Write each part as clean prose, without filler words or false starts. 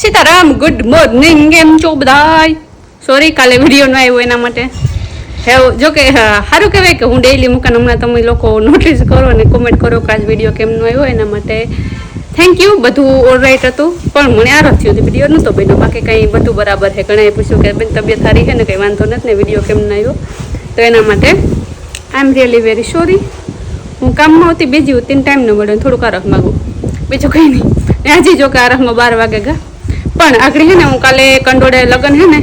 Sitaram, good morning. કેમ છો બધાય? સોરી કાલે વિડીયો ન આવ્યો એના માટે. જો કે સારું કહેવાય કે હું ડેઈલી મૂકન હમણાં તમે લોકો નોટિસ કરો અને કોમેન્ટ કરો કે આજ વિડીયો કેમ ન આવ્યો એના માટે થેન્ક યુ. બધું ઓલરાઈટ હતું પણ મને આ થયું હતું વિડીયો નહોતો બન્યો. બાકી કંઈ બધું બરાબર છે. ઘણા પૂછ્યું કે બેન તબિયત સારી છે ને કંઈ વાંધો નથી ને વિડીયો કેમ ન આવ્યો, તો એના માટે આઈ એમ રિયલી વેરી સોરી. હું કામમાં હતી, બીજી હતી ને ટાઈમ ન મળ્યો, થોડુંક આરખ માગું, બીજું કંઈ નહીં. હજી જો કે આરખમાં 12 વાગે ગયા. પણ આગળ છે ને હું કાલે કંડોળે લગ્ન છે ને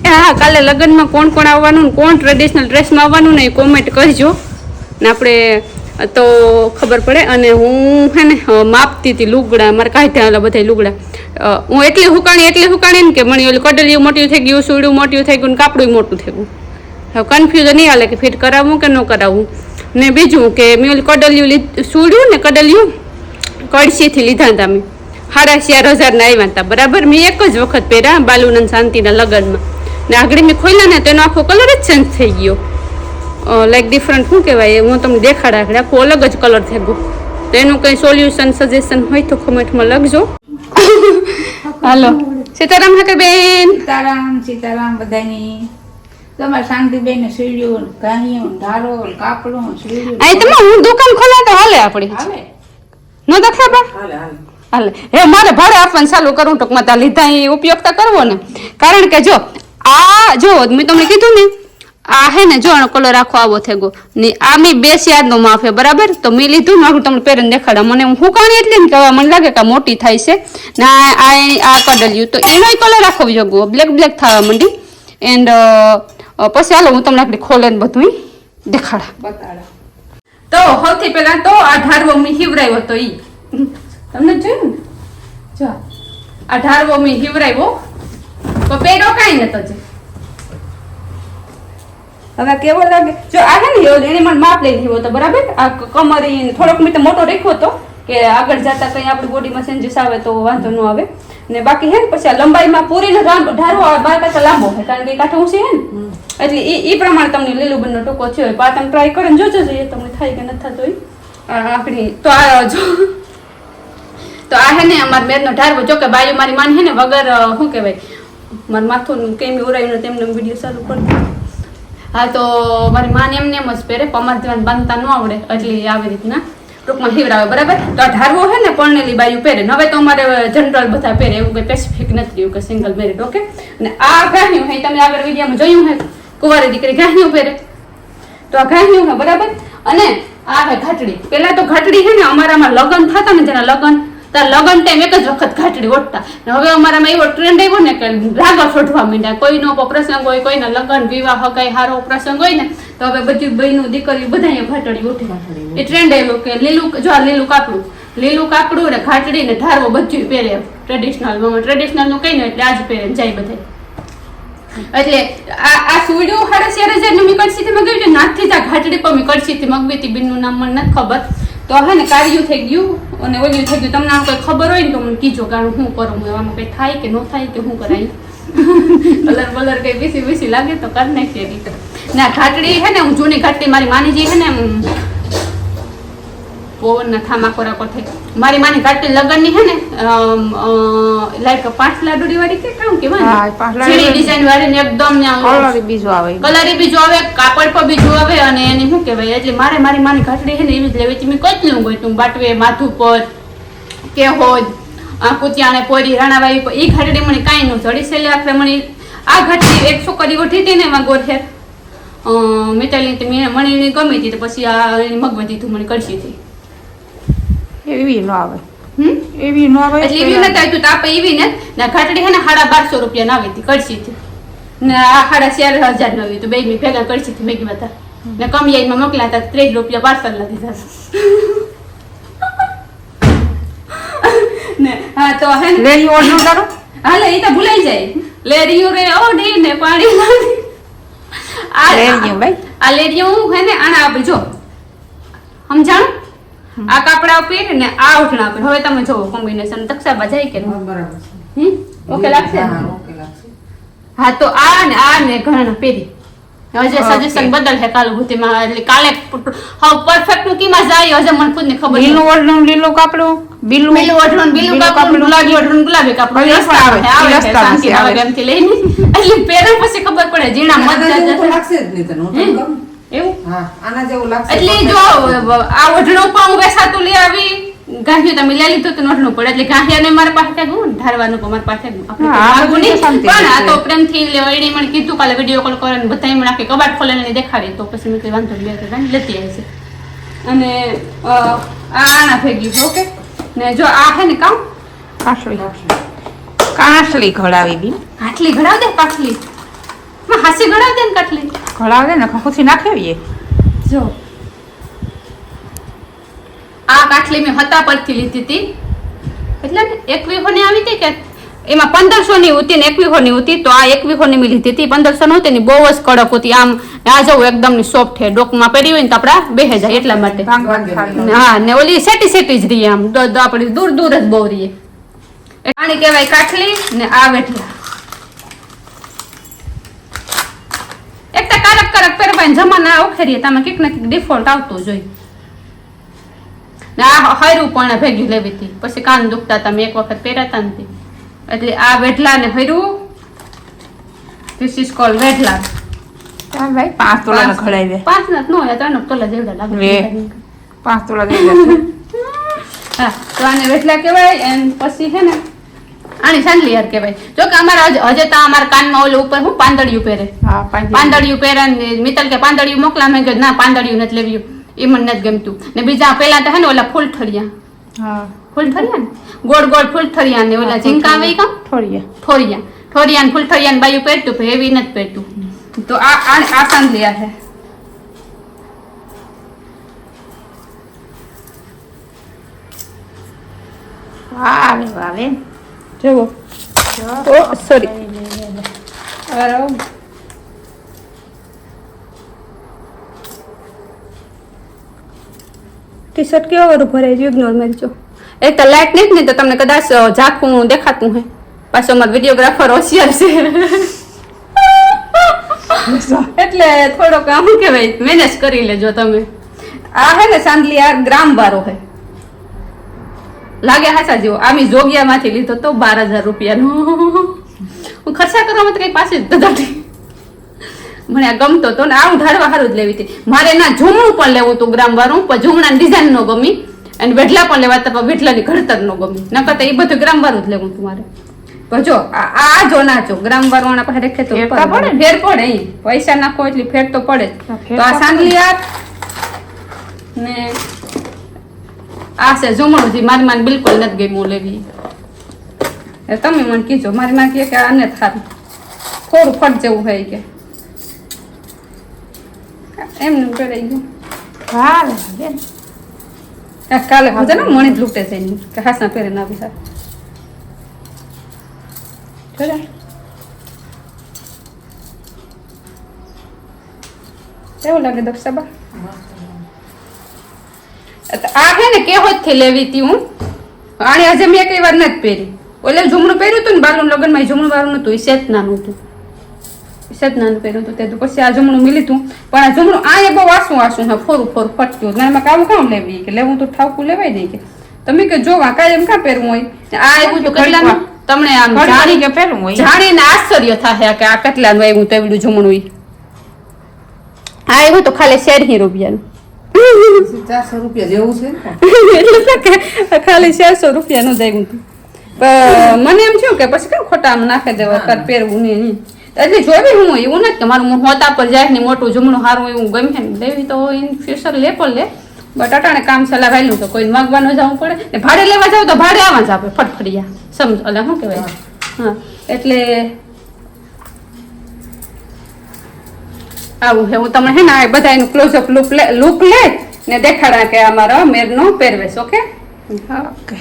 હા, કાલે લગ્નમાં કોણ કોણ આવવાનું ને કોણ ટ્રેડિશનલ ડ્રેસમાં આવવાનું ને એ કોમેન્ટ કરજો ને આપણે તો ખબર પડે. અને હું છે ને માપતી હતી લુગડા, મારે કાઢ્યા બધા લુગડા. હું એટલી હુકાણી ને કે મને ઓલું કડલિયું મોટું થઈ ગયું, સૂડું મોટું થઈ ગયું ને કાપડું મોટું થઈ ગયું. હવે કન્ફ્યુઝન નહીં હાલે કે ફિટ કરાવવું કે ન કરાવવું. ને બીજું કે મેં ઓલું કડલિયું સૂડ્યું ને કડલિયું કળશીથી લીધા હતા મેં 4,500 આવ્યા હતા બરાબર. મેં એક જ વખત પહેર્યા બાલુનંદ શાંતિના લગ્નમાં ને આગળ મેં ખોલ્યા ને તો એનો આખો કલર જ ચેન્જ થઈ ગયો. લાઈક ડિફરન્ટ શું કહેવાય, હું તમને દેખાડા આગળ આખો અલગ જ કલર થઈ ગયો. તો એનું કંઈ સોલ્યુશન સજેશન હોય તો કમેન્ટમાં લખજો. હાલો સીતારામ હાકર બેન. સીતારામ બધાની. તમારે શાંતિબેન સીડ્યું ગાયું ધારો કાપડું સીડ્યું અહીં તમે હું દુકાન ખોલા તો હાલે આપણી નો દખા હાલે. હે મારે ભાડે આપવાનું ચાલુ કરું ટૂંકમાં ત્યાં લીધા એ ઉપયોગતા કરવો ને. કારણ કે જો આ જો મેં તમને કીધું ને આ હે ને જો આનો કલર આખો આવો થઈ ગયો ને આ મેં 2 નો માફ હે બરાબર. તો મેં લીધું ને આખું તમને પહેરીને દેખાડા. મને હું કાણી એટલે ને કે મને લાગે કે મોટી થાય છે ને આ કડલ્યું તો એનો કલર આખો જગો બ્લેક થવા માંડી. એન્ડ પછી હાલો હું તમને આપણી ખોલે બધું દેખાડા. તો સૌથી પહેલા તો આ ઢારવો મેં હિવરાયો હતો ઈ તમને જોયું ને, જો આ ઢારવો મેં હિવરાયો તો પેરો કાંઈ નતો છે. હવે કેવો લાગે જો આ હે ને એને મને માપ લઈ લીધો હતો બરાબર. આ કમરી થોડોક મેં તો મોટો રાખ્યો હતો કે આગળ જતા કંઈ આપણી બોડીમાં ચેન્જીસ આવે તો વાંધો ન આવે ને. બાકી હે ને પછી આ લંબાઈમાં પૂરીનો ઢારવો 12 કરતા લાંબો છે કારણ કે કાંઠો ઊંચી હે ને એટલે એ પ્રમાણે તમને લીલું બંને ટૂંકો થયો હોય. પણ તમે ટ્રાય કરીને જોજો જોઈએ તમને થાય કે નથી થતો. આપણી તો આ જો તો આ હે ને અમારા મેરનો ઢારવો જો કે બાયું મારી માન હે ને વગર શું કહેવાય મારું માથું કેમ ઉરાયું તેમને વિડીયો ચાલુ કરતી. હા તો મારી માન એમને એમ જ પહેરે પમાર દેવાને બાંધતા ન આવડે એટલે આવી રીતના ટૂંકમાં હિવરાવે બરાબર. તો આ ઢારવો હે ને પરણેલી બાયું પહેરે. હવે તો અમારે જનરલ બધા પહેરે, એવું કંઈ સ્પેસિફિક નથી રહ્યું કે સિંગલ મેરિટ. ઓકે. અને આ ગાહ્યું હે તમે આગળ વિડીયોમાં જોયું હે કુંવારી દીકરી ગાહ્યું પહેરે તો આ ગાહ્યું હે બરાબર. અને આ હે ઘાટડી. પેલા તો ઘાટડી હે ને અમારામાં લગ્ન થતા ને જેના લગ્ન લગ્ન ટાઈમ એક જ વખત ઘાટડી ઓઢતા. હવે અમારામાં એવો ટ્રેન્ડ આવ્યો ને કે રાગર શોધવા માંડ્યા. કોઈનો પ્રસંગ હોય, કોઈના લગ્ન વિવાહ કઈ સારો પ્રસંગ હોય ને તો હવે બધી બહેનું દીકરીઓ બધા ઘાટડી ઓઢી. એ ટ્રેન્ડ આવ્યો કે લીલું જો લીલું કાપડું ને ઘાટડી ને ઢારવો બધું પહેરે ટ્રેડિશનલ નું કઈ ને એટલે આજ પહેરે જાય બધા. એટલે આ સુડ્યું 4,500 નું મેં કડસીથી મગાવ્યું છે. નાથથી જ આ ઘાટડી પર મેં કડસીથી મગવી હતી. બેનનું નામ મને નથી ખબર. તો હે ને કાર્યું થઈ ગયું અને ઓલું થઈ ગયું. તમને આમ કંઈ ખબર હોય ને તો મને કીજો કારણ હું કરું એવામાં કંઈ થાય કે ન થાય કે શું કરાય કલર કંઈ બીસી લાગે તો કરી નાખીએ રીતે. ને આ ઘાટડી હે ને હું જૂની ઘાટડી મારી માની જે હે ને પવનના થામા ખોરાકો થઈ મારી માની ઘાટડી લગ્નની હે ને લાઈક 5 લાડુડી વાળી કે કામ કેવાય ડિઝાઇન વાળી ને એકદમ કલરી બીજું આવે કાપડ પર બીજું આવે અને એની શું કહેવાય એટલે મારી માની ઘાટડી છે ને એવી જ લેવી. મેં કેટલું ગઈ તું બાટવે માથું પર કે હોજ કુતિયાને પોરી રાણાવાઈ પર એ ઘાટડી મને કાંઈ ન જડી છેલ્લે આખરે મને આ ઘાટડી એક છોકરી ઓઠી હતી ને એમાં ગોરખેર મિતાલી મને એની ગમી હતી તો પછી આ મગવી દીધું મને કડશીથી. એવી ન આવે એવી ન આવે એટલે એવી નથી આવતું. તો આપણે એવી ને ઘાટડી છે ને 1,250 રૂપિયા આવી હતી કડશીથી ને આ 4,500 નો આવી તો બે ભેગા કડશીથી મેગી હતા ને કમિયાઈમાં મોકલ્યા હતા 30 રૂપિયા પાર્સલ ના દીધા ને. હા તો હે ને લેરી ઓર્ડર કરો હાલે એ તો ભૂલાઈ જાય. લેરીયું રે ઓઢી ને પાણી લાવી આ લેરીયું ભાઈ આ લેરીયું હે ને આના આપણે જો સમજાણ આ કાપડા પહેરે ને આ ઓઢણા પહેરે. હવે તમે જોવો કોમ્બિનેશન તકસાબા જાય કે બરાબર ઓકે લાગશે. હા તો આ ને ઘણા પહેરી હજે સજેશન Okay. બદલ હે કાલ ભૂતીમાં એટલે કાલે હવે પરફેક્ટ નું કીમાં જાય હજે મને ખુદ ને ખબર નથી. લીલું ઓઢણું લીલું કાપડું બીલું બીલું ઓઢણું બીલું કાપડું ગુલાબી ઓઢણું ગુલાબી કાપડું હવે રસ્તા આવે, આવે રસ્તા શાંતિ આવે. આવે એમથી લઈને એટલે પહેરે પછી ખબર પડે જીણા મત આના જેવું તો જાજે. લાગશે જ નહીં તને, હું તને કહું. એવું હા, આના જેવું લાગશે. એટલે જો આ ઓઢણું પણ હું બેસાતું લઈ આવી ગાંઠિયું તમે લઈ લીધું તો નોટનું પડે એટલે ગાંઠિયાને મારા પાસે ગયું ધારવાનું પણ મારા પાસે ગયું. આપણે હા, આ માગવું બધું નહીં. તો શાંતિ પણ આ છે. તો પ્રેમથી એણે મને કીધું કાલે વિડીયો કોલ કરે ને બધાય મને આખી કબાટ ખોલીને દેખાડી તો પછી મેં કીધું વાંધો નહીં તો ગાંઠ લેતી આવી છે. અને આ આના ભેગી ઓકે ને જો આ હે ને કામ કાસલી ઘડાવી દી કાટલી ઘડાવ દે કાટલી માં હાસી ઘડાવ દે ને કાટલી ઘડાવે ને ખુશી નાખેવીએ જો આ કાટલી મેં હતા પરથી લીધી હતી એટલે 2100 ની આવી હતી કે એમાં 1500 ની હતી ને 2100 ની હતી તો આ 2100 ની મેં લીધી હતી 1500 ની હતી ને બહુ જ કડક હતી આમ આ જવું એકદમ ની સોફ્ટ છે ડોકમાં પહેરી હોય ને તો આપડા બેહે જાય એટલા માટે હા ને ઓલી સેટી જ રહીએ આમ આપડી દૂર દૂર જ બહુ રહીએ આની કહેવાય કાટલી ને આ વેઠલા એક તો કારક પહેરવાય જમાના ઉખેરીએ તમે કઈક ને કઈક ડિફોલ્ટ આવતો જોઈ ને આ હૈરું પણ ભેગી લેવી હતી પછી કાન દુખતા હતા મેં એક વખત પહેરાતા નથી એટલે આ વેઢલા ને હૈરું ધીસ ઇઝ કોલ વેઢલા ભાઈ 5 તોલાનો ઘડાવી 5 નત નો 3 તોલા જેવડા લાગે 5 તોલા દઈ દેશે હા તો આને વેઢલા કહેવાય એન્ડ પછી હે ને આની સાંડલી યાર કહેવાય જો કે અમારા હજે તો અમારા કાનમાં ઓલું ઉપર હું પાંદડિયું પહેરે હા પાંદડિયું પહેરે ને મિત્તલ કે પાંદડિયું મોકલા મેં કીધું ના પાંદડિયું નથી લેવ્યું એ મને નથી ગમતું ને બીજા પેલા તો હે ને ઓલા ફૂલઠળિયા હા ફૂલઠળિયા ને ગોળ ગોળ ફૂલઠળિયા ને ઓલા ઝીંકા આવે ઈ કામ થોડીએ ઠોરિયા ને ફૂલઠળિયા ને બાયું પહેરતું પણ એવી નથી પહેરતું તો આ સાંદલિયા છે વાવે વાવે જુઓ ઓ સોરી ટી શર્ટ કેવો વાળું ભરાઈ ગયું ઇગ્નોર મારજો એક તો લાઈટ નહીં ને તો તમને કદાચ ઝાંખું દેખાતું હે પાછો અમારો વિડીયોગ્રાફર હોશિયાર છે એટલે થોડોક આમ કહેવાય મેનેજ કરી લેજો તમે આ હે ને સાંદલી આ ગ્રામ વાળો હે લાગે હાચા જેવો આમી જોગિયામાંથી લીધો તો 12,000 રૂપિયાનો હું ખર્ચા કરવામાં તો કઈ પાસે જ નથી મને આ ગમતો તો ને આવું ઢાળવા સારું જ લેવી હતી મારે ના ઝૂમણું પણ લેવું હતું ગ્રામ વાળું પણ ઝૂમણાની ડિઝાઇન નો ગમી અને વેઢલા પણ લેવા હતા પણ વેઢલાની ઘડતર નો ગમી નકર તો એ બધું ગ્રામ વાળું જ લેવું હતું મારે પણ જો આ જો નાચો ગ્રામ વાળવાના પાસે રેખે તો ફેર તો પડે ને. ફેર પડે અહીં પૈસા નાખો એટલે ફેર તો પડે જ ફેર તો આ તો સાંગલી આ ને આ છે ઝૂમણું જે મારી માને બિલકુલ નથી ગમ્યું લેવી એ તમે મને કીધો મારી માં કહે કે આને થારું થોડું ફટ જેવું હોય કે એમને કરાઈ ગયું વાવે વાવે કાલે પૂછે ને મણી જ લૂંટે છે એની કે હાસના પહેરે ના બી સારું કેવું લાગે દક્ષાબા આ હે ને કેહોત થી લેવી હતી હું આને આજે મેં કઈ વાર નથી પહેરી ઓલે ઝુમણું પહેર્યું હતું ને બાલું લગ્નમાં ઝુમણું વાળું નતું સેત નાનું હતું સેત નાનું પહેર્યું હતું તે તો પછી આ ઝુમણું મિલી હતું પણ આ ઝુમણું આ એ બહુ વાસું હે ફોરું ફટક્યું ના એમાં કામ કામ લેવી કે લેવું તો ઠાવકું લેવાય નહીં કે તમે કે જોવા કાંઈ એમ કાં પહેરવું હોય આ આવ્યું તો કેટલાનું તમને આમ જાણી કે પેલું હોય જાણીને આશ્ચર્ય થાય કે આ કેટલાનું આવ્યું તો એવડું ઝુમણું ઈ આ આવ્યું તો ખાલી 400 રૂપિયાનું 400 રૂપિયા જેવું છે ને. એટલે તો કે ખાલી 400 રૂપિયાનું જ આવ્યું હતું મને એમ થયું કે પછી કેમ ખોટા આમ નાખી દેવા કર પહેરવું નહીં એટલે જોઈ હું એવું નથી કે મારું હોતા પર જાય ને મોટું જમણું સારું એવું ગમે ને લેવી તો ઇન ફ્યુચર લે પણ લે બટ અટાણે કામ ચલાવેલું તો કોઈ માગવા ન જવું પડે ને ભાડે લેવા જાવ તો ભાડે આવવા જ આપે ફટફડિયા સમજ એટલે શું કહેવાય હા એટલે આવું છે હું તમને હે ને આ બધા એનું ક્લોઝઅપ લુક લે ને દેખાડા કે આ મારો મેરનો પહેરવેશ ઓકે ઓકે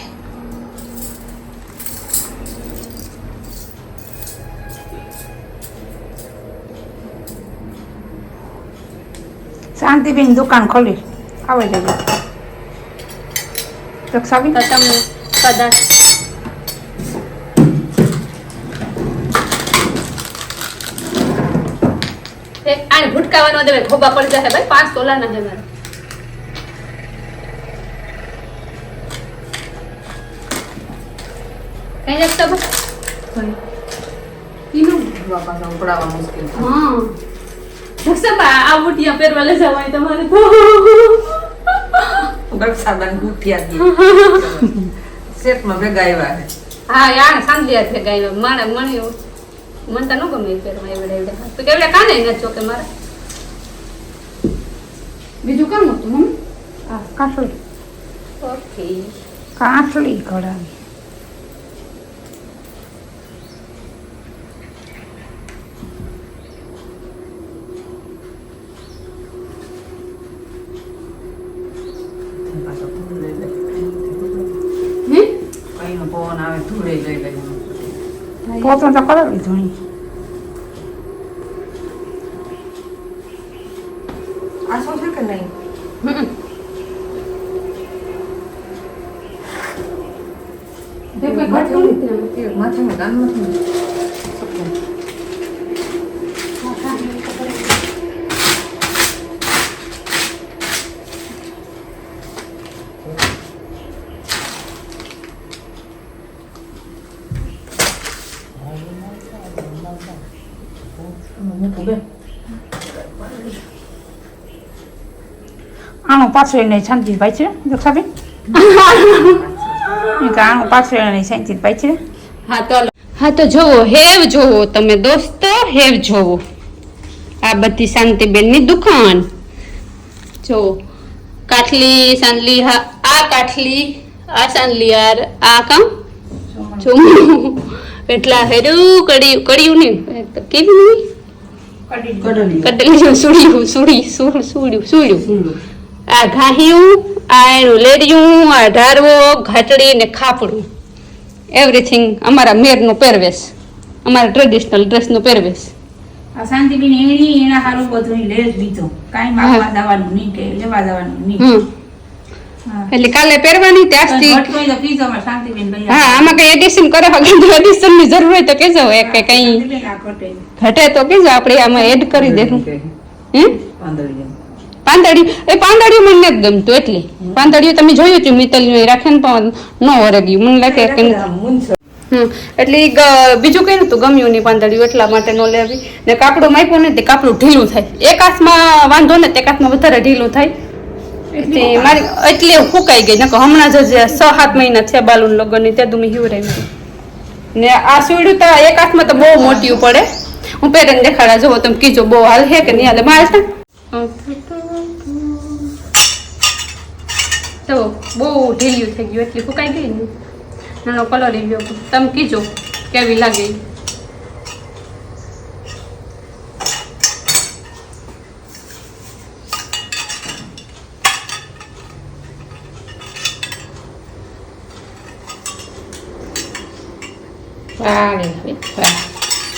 શાંતિબેન દુકાન ખોલી આવે જજો રક્ષાબેન તો તમને કદાચ આને ભૂટકાવાનો દેવે ખોબા પડી જશે ભાઈ 5 તોલાના છે મારે કઈ જતો બસ ઈનું પાછા ઉપડાવવા મુશ્કેલ છે. હા દક્ષા આ બુટિયા પહેરવા લઈ જવાય તમારે તો રક્ષાબંધન બુટિયા દી. સેટમાં ભેગા આવ્યા છે. હા યાર સાંજલિયા છે ગાય મને મન તો ન ગમે એ પહેરવા એવડે તો કેવડે કાને ન ચોકે મારે બીજું કામ હતું મમ્મી આ કાસળી ઓકે કાસળી કઢાવી પાછો ધૂળ લઈ લે. હે કઈનો પવન આવે ધૂળે લઈ લે. પોતું તો કરાવી ધોણી આ શું છે કે નહીં? માથામાં કાનમાં નથી. આનું પાછળ એને શાંતિ ભાઈ છે દક્ષાબેન આનું પાછળ એને શાંતિ ભાઈ છે હા તો જોવો હેવ જોવો તમે દોસ્તો હેવ જોવો આ બધી શાંતિબેનની દુકાન જોવો કાઠલી સાંડલી હા આ કાઠલી આ સાંડલી યાર આ કામ જો એટલા હેરું કડિયું ને કેવી નહીં કડલી સુડ્યું આ ઘાહિયું આ એનું લેડિયું આ ઢારવો ઘાટડી ને ખાપડું એવરીથિંગ અમારા મેરનો પહેરવેશ અમારા ટ્રેડિશનલ ડ્રેસનો પહેરવેશ આ શાંતિબેન એના હારું બધું લે જ લીધો કાંઈ માગવા જવાનું નહીં કે લેવા જવાનું નહીં એટલે કાલે પહેરવાની ત્યારથી ઘટ હોય તો કીધો અમારે શાંતિબેન ભાઈ હા આમાં કઈ એડિશન કરો એડિશન ની જરૂર હોય તો કેજો એક કે કઈ શાંતિબેન આ ઘટે ઘટે તો કેજો આપણે આમાં એડ કરી દેવું હે પાંદડી એ પાંદડીયું મને નથી ગમતું એટલે પાંદડીયું તમે જોયું હતું મિતલ રાખે ને પણ ન વરે ગયું મને લાગે કે એટલે બીજું કઈ નતું ગમ્યું નહીં પાંદડીયું એટલા માટે ન લેવી ને કાપડું માપ્યું ને તે કાપડું ઢીલું થાય એક હાથમાં વાંધો ને તે હાથમાં વધારે ઢીલું થાય એટલે મારી એટલે ફૂંકાઈ ગઈ નકર હમણાં જ 6-7 મહિના થયા બાલુન લગ્ન ની ત્યાં મેં હિવરાઈ ને આ સુડ્યું તો એક હાથમાં તો બહુ મોટી પડે હું પહેરીને દેખાડા જોવો તમે કીજો બહુ હાલ હે કે નહીં હાલે મારે તો બહુ ઢીલ્યું થઈ ગયું એટલી ફૂંકાઈ ગઈ ને નાનો કલર ગયો તમે કીજો કેવી લાગે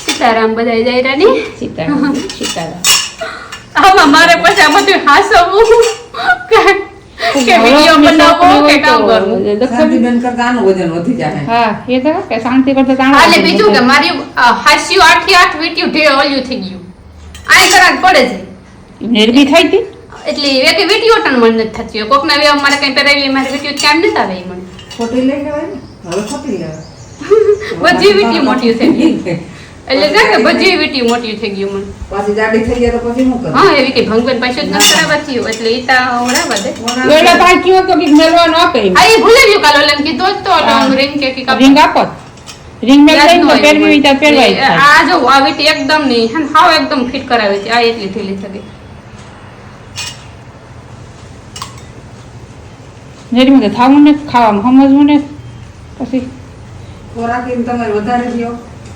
સીતારામ બધા જઈ રાની સીતારામ આમાં મારે પછી આ બધું હાસવું કે વિડિયો બનાવવો કે કામ કરવું શાંતિબેન કરતા આનું વજન વધી જાય. હા એ તો કે શાંતિ કરતા તાણ હાલે બીજું કે મારી હાસ્યું 8 વિડિયો ઓલ્યું થઈ ગયું આઈ કરાક પડે છે નિર્ભી થઈ હતી એટલે એક વિડિયો ટન મન નથી થતી કોકના વે મારે કઈ પહેરાવી મારી વિડિયો કેમ ન આવે મને ખોટી લઈ લેવાય ને હવે ખોટી લેવાય. બધી વિડિયો મોટી થઈ ગઈ એટલે કે બધી વિડિયો મોટી થઈ ગઈ મને પાછી જાડી થઈ જાય તો પછી શું કરે? હા એવી કે ભંગવન પાછું જ ન કરાવવા થયું એટલે ઈતા ઓળાવા દે વેલા પાક્યો તો કે મેલવા ન આપે આ એ ભૂલે ગયું કાલો લઈને કીધું તો રિંગ કે રિંગ આપત રિંગ મેલ લઈને તો પહેરવી તો પહેરવાય આ જો આ વિટી એકદમ નહીં હન હાવ એકદમ ફિટ કરાવે છે આ એટલી ઢીલી થઈ જેરી મને થાવું ને ખાવામાં સમજવું ને પછી ખોરાક એમ તમારે વધારે થયો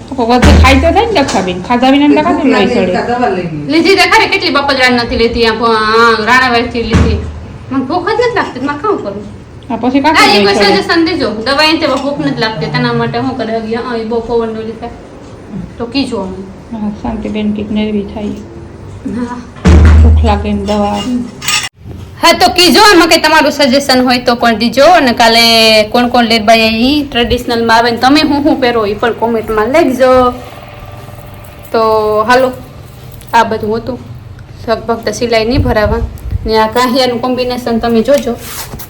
તો બધે ખાઈ તો થાય ને દખાબીન ખાધા વિના ને કાથી લઈ ચડે દવા લઈ ગઈ. લીધી તે ખરી કેટલી બપોદરા નથી લીધી આ રાણાવાડ થી લીધી મને ભૂખ જ નથી લાગતી મારે કામ કરું આ પછી હા કાથી એક લઈ ચડે સજેશન દેજો દવા એમ ભૂખ નથી લાગતી તેના માટે શું કરે એ બહુ પવન નો લીધા તો કીજો અમે હા શાંતિબેન કીક નેરવી થાય હા ભૂખ લાગે ને દવા હા તો કીજો આમાં કઈ તમારું સજેશન હોય તો પણ દીજો અને કાલે કોણ કોણ લેરબાઈ ટ્રેડિશનલમાં આવે ને તમે હું પહેરો એ પણ કોમેન્ટમાં લખજો તો હાલો આ બધું હતું લગભગ તો સિલાઈ નહીં ભરાવા ને આ કાહિયાનું કોમ્બિનેશન તમે જોજો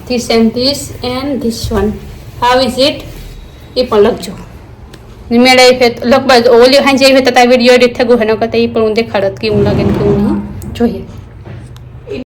this and this one how is it એ પણ લખજો ને મેળા લગભગ ઓલી હાંજે આવી તો વિડીયો એડિટ થયું એના કરતાં એ પણ હું દેખાડત કેવું લાગે ને કેવું નહીં જોઈએ